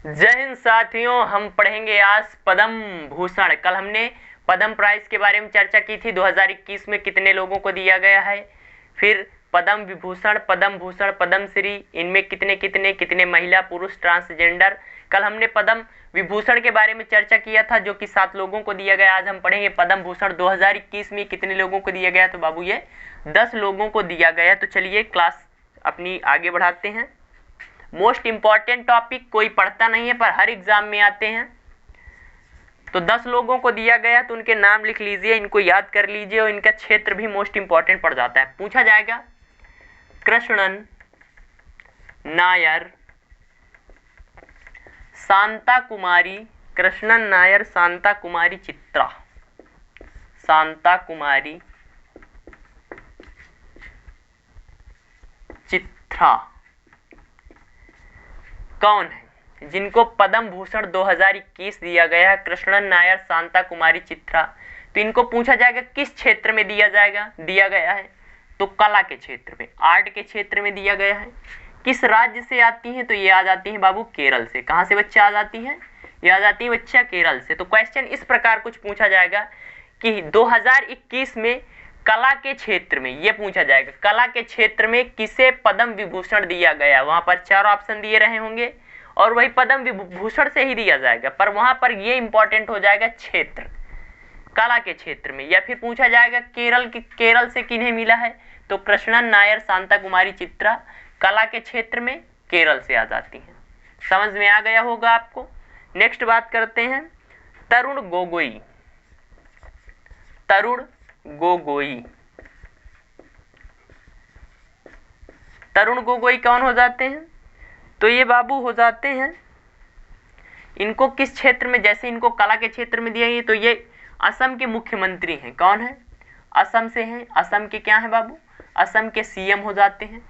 जय हिंद साथियों, हम पढ़ेंगे आज पद्म भूषण। कल हमने पद्म प्राइज के बारे में चर्चा की थी। 2021 में कितने लोगों को दिया गया है, फिर पद्म विभूषण, पद्म भूषण, पद्मश्री, इनमें कितने कितने कितने महिला, पुरुष, ट्रांसजेंडर। कल हमने पद्म विभूषण के बारे में चर्चा किया था जो कि 7 लोगों को दिया गया। आज हम पढ़ेंगे पद्म भूषण 2021 में कितने लोगों को दिया गया। तो बाबू ये 10 लोगों को दिया गया। तो चलिए क्लास अपनी आगे बढ़ाते हैं। मोस्ट इंपॉर्टेंट टॉपिक, कोई पढ़ता नहीं है पर हर एग्जाम में आते हैं। तो 10 लोगों को दिया गया, तो उनके नाम लिख लीजिए, इनको याद कर लीजिए और इनका क्षेत्र भी मोस्ट इंपॉर्टेंट पड़ जाता है। पूछा जाएगा कृष्णन नायर शांता कुमारी, कृष्णन नायर शांता कुमारी चित्रा, शांता कुमारी चित्रा कौन है जिनको पद्म भूषण 2021 दिया गया है? कृष्णन नायर, शांता कुमारी चित्रा। तो इनको पूछा जाएगा किस क्षेत्र में दिया गया है? तो कला के क्षेत्र में, आर्ट के क्षेत्र में दिया गया है। किस राज्य से आती हैं? तो ये आ जाती हैं बाबू केरल से। कहाँ से बच्चा आ जाती है? ये आ जाती है बच्चा केरल से। तो क्वेश्चन इस प्रकार कुछ पूछा जाएगा कि 2021 में कला के क्षेत्र में, ये पूछा जाएगा कला के क्षेत्र में किसे पद्म विभूषण दिया गया। वहां पर 4 ऑप्शन दिए रहे होंगे और वही पद्म विभूषण से ही दिया जाएगा, पर वहां पर ये इंपॉर्टेंट हो जाएगा क्षेत्र, कला के क्षेत्र में। या फिर पूछा जाएगा केरल से किन्हें मिला है? तो कृष्णन नायर, शांता कुमारी चित्रा कला के क्षेत्र में केरल से आ जाती हैं। समझ में आ गया होगा आपको। नेक्स्ट बात करते हैं तरुण गोगोई। तरुण गोगोई, तरुण गोगोई कौन हो जाते हैं? तो ये बाबू हो जाते हैं, इनको किस क्षेत्र में, जैसे इनको कला के क्षेत्र में दिया गया, तो ये असम के मुख्यमंत्री हैं। कौन है? असम से हैं। असम के क्या हैं बाबू? असम के सीएम हो जाते हैं।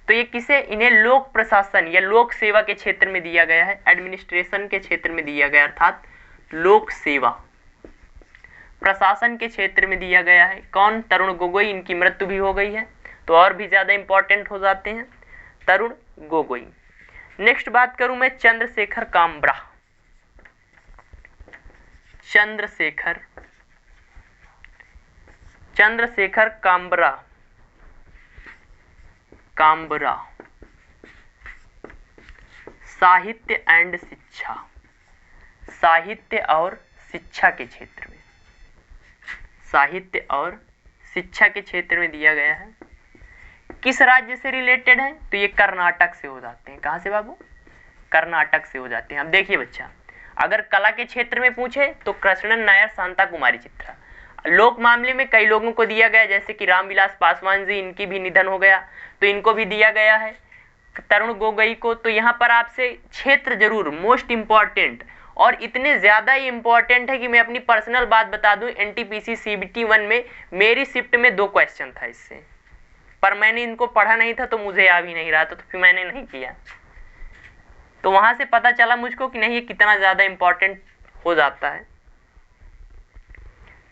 तो ये किसे, इन्हें लोक प्रशासन या लोक सेवा के क्षेत्र में दिया गया है, एडमिनिस्ट्रेशन के क्षेत्र में दिया गया, अर्थात लोक सेवा प्रशासन के क्षेत्र में दिया गया है। कौन? तरुण गोगोई। इनकी मृत्यु भी हो गई है तो और भी ज्यादा इंपॉर्टेंट हो जाते हैं तरुण गोगोई। नेक्स्ट बात करूं मैं चंद्रशेखर काम्बरा। चंद्रशेखर काम्बरा, साहित्य एंड शिक्षा, साहित्य और शिक्षा के क्षेत्र में, साहित्य और शिक्षा के क्षेत्र में दिया गया है। किस राज्य से रिलेटेड है? तो ये कर्नाटक से हो जाते हैं। कहां से बाबू? कर्नाटक से हो जाते हैं। अब देखिए बच्चा, अगर कला के क्षेत्र में पूछे तो कृष्णन नायर, शांता कुमारी चित्रा। लोक मामले में कई लोगों को दिया गया, जैसे कि रामविलास पासवान जी, इनकी भी निधन हो गया तो इनको भी दिया गया है, तरुण गोगोई को। तो यहाँ पर आपसे क्षेत्र जरूर मोस्ट इंपॉर्टेंट, और इतने ज्यादा ही इंपॉर्टेंट है कि मैं अपनी पर्सनल बात बता दूं, एनटीपीसी सीबीटी 1 में मेरी शिफ्ट में 2 क्वेश्चन था इससे, पर मैंने इनको पढ़ा नहीं था तो मुझे आ भी नहीं रहा था, तो फिर मैंने नहीं किया। तो वहां से पता चला मुझको कि नहीं ये कितना ज्यादा इंपॉर्टेंट हो जाता है।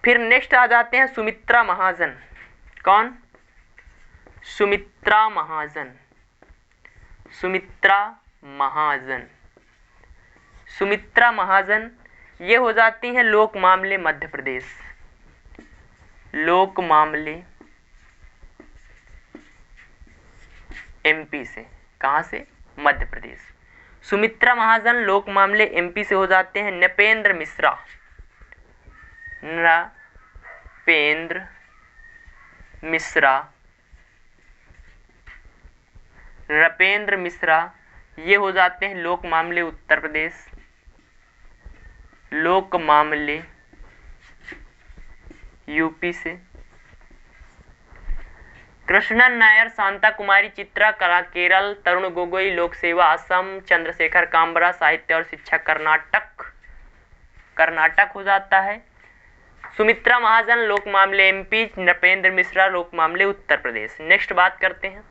फिर नेक्स्ट आ जाते हैं सुमित्रा महाजन। कौन? सुमित्रा महाजन, सुमित्रा महाजन, सुमित्रा महाजन ये हो जाती हैं लोक मामले मध्य प्रदेश, लोक मामले एमपी से। कहां से? मध्य प्रदेश। सुमित्रा महाजन लोक मामले एमपी से हो जाते हैं। नृपेंद्र मिश्रा, नृपेंद्र मिश्रा, नृपेंद्र मिश्रा ये हो जाते हैं लोक मामले उत्तर प्रदेश, लोक मामले यूपी से। कृष्णन नायर, शांता कुमारी चित्रा कला केरल, तरुण गोगोई लोक सेवा असम, चंद्रशेखर काम्बरा साहित्य और शिक्षा कर्नाटक, कर्नाटक हो जाता है। सुमित्रा महाजन लोक मामले एमपी, नृपेंद्र मिश्रा लोक मामले उत्तर प्रदेश। नेक्स्ट बात करते हैं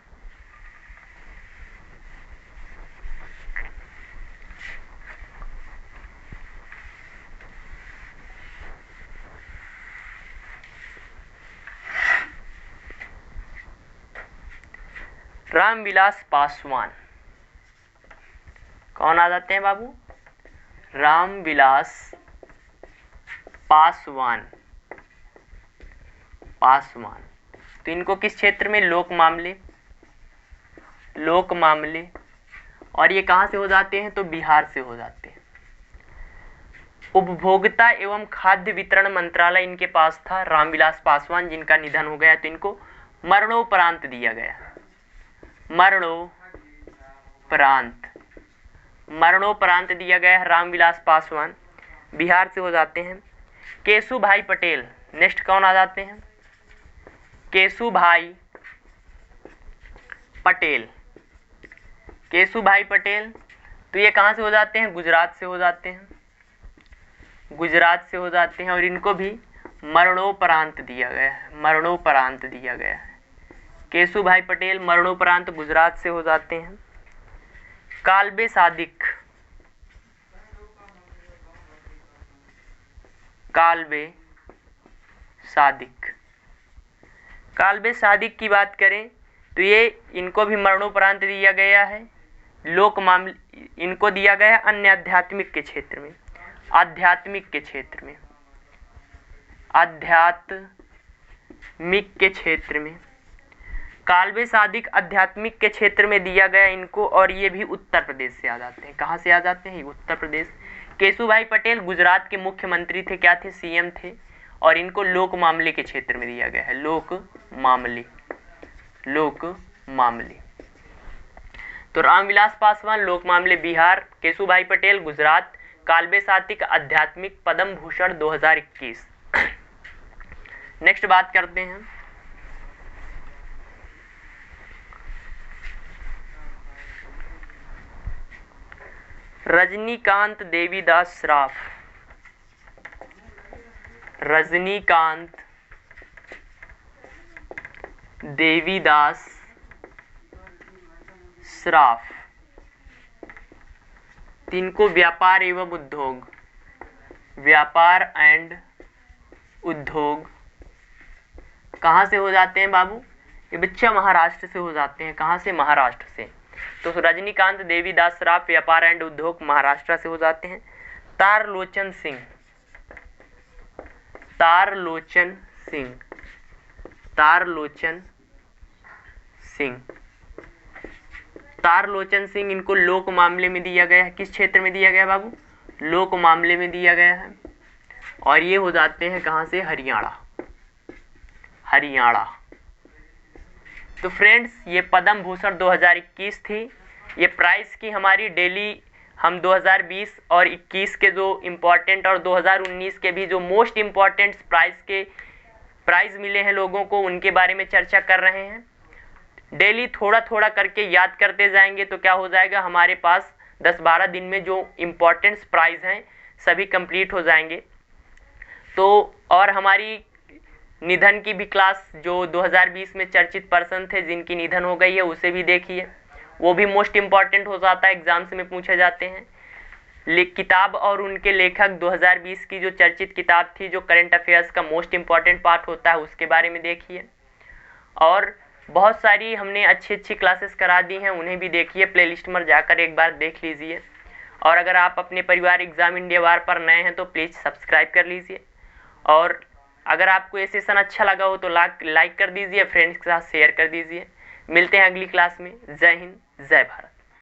रामविलास पासवान। कौन आ जाते हैं बाबू? रामविलास पासवान। तो इनको किस क्षेत्र में? लोक मामले। और ये कहाँ से हो जाते हैं? तो बिहार से हो जाते हैं। उपभोक्ता एवं खाद्य वितरण मंत्रालय इनके पास था, रामविलास पासवान, जिनका निधन हो गया तो इनको मरणोपरांत दिया गया। मरणोपरांत दिया गया है रामविलास पासवान, बिहार से हो जाते हैं। केशुभाई पटेल, नेक्स्ट कौन आ जाते हैं? केशुभाई पटेल। तो ये कहाँ से हो जाते हैं? गुजरात से हो जाते हैं। और इनको भी मरणोपरांत दिया गया है। केशुभाई पटेल मरणोपरांत गुजरात से हो जाते हैं। काल्बे सादिक की बात करें तो ये इनको भी मरणोपरांत दिया गया है। लोक मामले इनको दिया गया है अन्य आध्यात्मिक के क्षेत्र में। काल्बे सादिक आध्यात्मिक के क्षेत्र में दिया गया इनको, और ये भी उत्तर प्रदेश से आ जाते हैं। कहाँ से आ जाते हैं? उत्तर प्रदेश। केशुभाई पटेल गुजरात के मुख्यमंत्री थे, क्या थे? सीएम थे। और इनको लोक मामले के क्षेत्र में दिया गया है, लोक मामले। तो रामविलास पासवान लोक मामले बिहार, केशुभाई पटेल गुजरात, काल्बे सादिक आध्यात्मिक, पद्म भूषण 2021। नेक्स्ट बात करते हैं रजनीकांत देवीदास श्राफ। इनको व्यापार एंड उद्योग कहाँ से हो जाते हैं बाबू? ये बच्चा महाराष्ट्र से हो जाते हैं। कहाँ से? महाराष्ट्र से। तो रजनीकांत देवीदास श्राफ व्यापार एंड उद्योग महाराष्ट्र से हो जाते हैं। तारलोचन सिंह इनको लोक मामले में दिया गया है। किस क्षेत्र में दिया गया बाबू? लोक मामले में दिया गया है। और ये हो जाते हैं कहाँ से? हरियाणा। तो फ्रेंड्स, ये पद्म भूषण 2021 थी। ये प्राइस की हमारी डेली हम 2020 और 21 के जो इम्पोर्टेंट और 2019 के भी जो मोस्ट इम्पॉर्टेंट प्राइज मिले हैं लोगों को, उनके बारे में चर्चा कर रहे हैं। डेली थोड़ा थोड़ा करके याद करते जाएंगे तो क्या हो जाएगा, हमारे पास 10-12 दिन में जो इम्पोर्टेंट प्राइज हैं सभी कंप्लीट हो जाएंगे। तो और हमारी निधन की भी क्लास जो 2020 में चर्चित पर्सन थे जिनकी निधन हो गई है, उसे भी देखिए, वो भी मोस्ट इम्पॉर्टेंट हो जाता है, एग्जाम्स में पूछे जाते हैं। किताब और उनके लेखक 2020 की जो चर्चित किताब थी, जो करंट अफेयर्स का मोस्ट इम्पॉर्टेंट पार्ट होता है, उसके बारे में देखिए। और बहुत सारी हमने अच्छी क्लासेस करा दी हैं, उन्हें भी देखिए, प्लेलिस्ट में जाकर एक बार देख लीजिए। और अगर आप अपने परिवार एग्जाम इंडिया वार पर नए हैं तो प्लीज़ सब्सक्राइब कर लीजिए। और अगर आपको ये सेशन अच्छा लगा हो तो लाइक कर दीजिए, फ्रेंड्स के साथ शेयर कर दीजिए। मिलते हैं अगली क्लास में। जय हिंद, जय भारत।